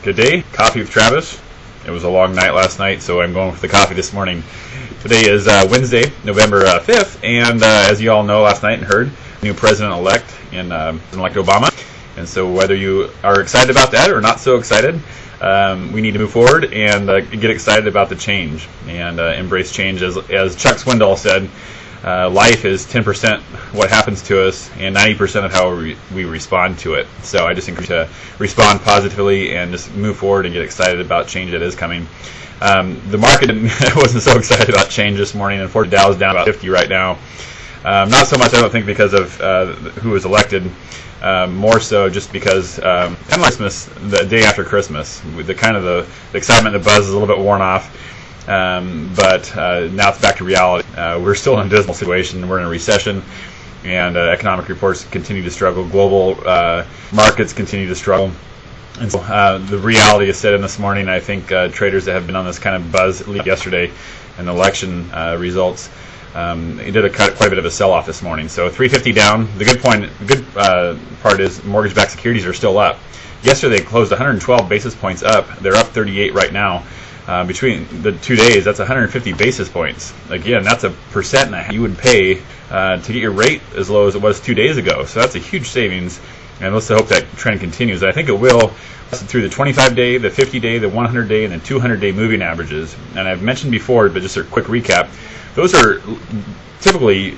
Good day. Coffee with Travis. It was a long night last night, so I'm going for the coffee this morning. Today is Wednesday, November 5th, and as you all know last night and heard, new president-elect President-elect Obama. And so whether you are excited about that or not so excited, we need to move forward and get excited about the change and embrace change. As Chuck Swindoll said, life is 10% what happens to us and 90% of how we respond to it. So I just encourage you to respond positively and just move forward and get excited about change that is coming. The market wasn't so excited about change this morning. Unfortunately, Dow's down about 50 right now. Not so much, I don't think, because of who was elected. More so just because kind of like Christmas, the day after Christmas, with the excitement, the buzz is a little bit worn off. But now it's back to reality. We're still in a dismal situation. We're in a recession, and economic reports continue to struggle. Global markets continue to struggle. And so the reality is set in this morning. I think traders that have been on this kind of buzz yesterday in the election results, it did quite a bit of a sell-off this morning. So 350 down. The good part is mortgage-backed securities are still up. Yesterday they closed 112 basis points up. They're up 38 right now. Between the 2 days, that's 150 basis points. Again, that's 1.5% you would pay to get your rate as low as it was 2 days ago. So that's a huge savings, and let's hope that trend continues. I think it will through the 25-day, the 50-day, the 100-day, and the 200-day moving averages. And I've mentioned before, but just a quick recap, those are typically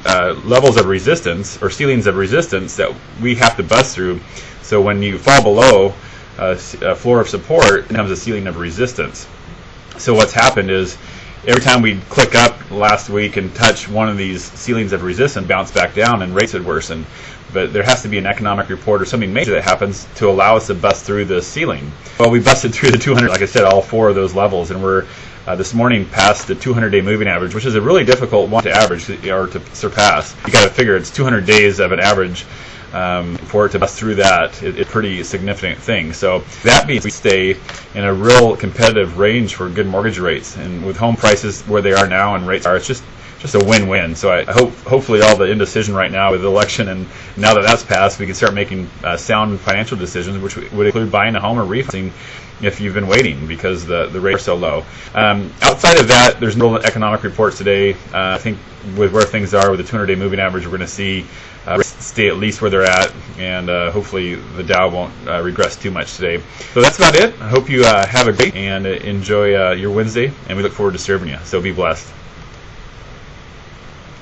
levels of resistance or ceilings of resistance that we have to bust through. So when you fall below a floor of support, it becomes a ceiling of resistance. So what's happened is every time we click up last week and touch one of these ceilings of resistance, bounce back down and rates would worsen. But there has to be an economic report or something major that happens to allow us to bust through the ceiling. Well, we busted through the 200, like I said, all four of those levels, and we're this morning past the 200-day moving average, which is a really difficult one to average or to surpass. You got to figure it's 200 days of an average. For it to bust through that, it's a pretty significant thing. So that means we stay in a real competitive range for good mortgage rates, and with home prices where they are now and rates are, it's just a win-win. So I hopefully all the indecision right now with the election, and now that that's passed, we can start making sound financial decisions, which would include buying a home or refinancing if you've been waiting because the rates are so low. Outside of that, there's no economic reports today. I think with where things are with the 200-day moving average, we're going to see stay at least where they're at, and hopefully the Dow won't regress too much today. So that's about it. I hope you have a great and enjoy your Wednesday, and we look forward to serving you. So be blessed.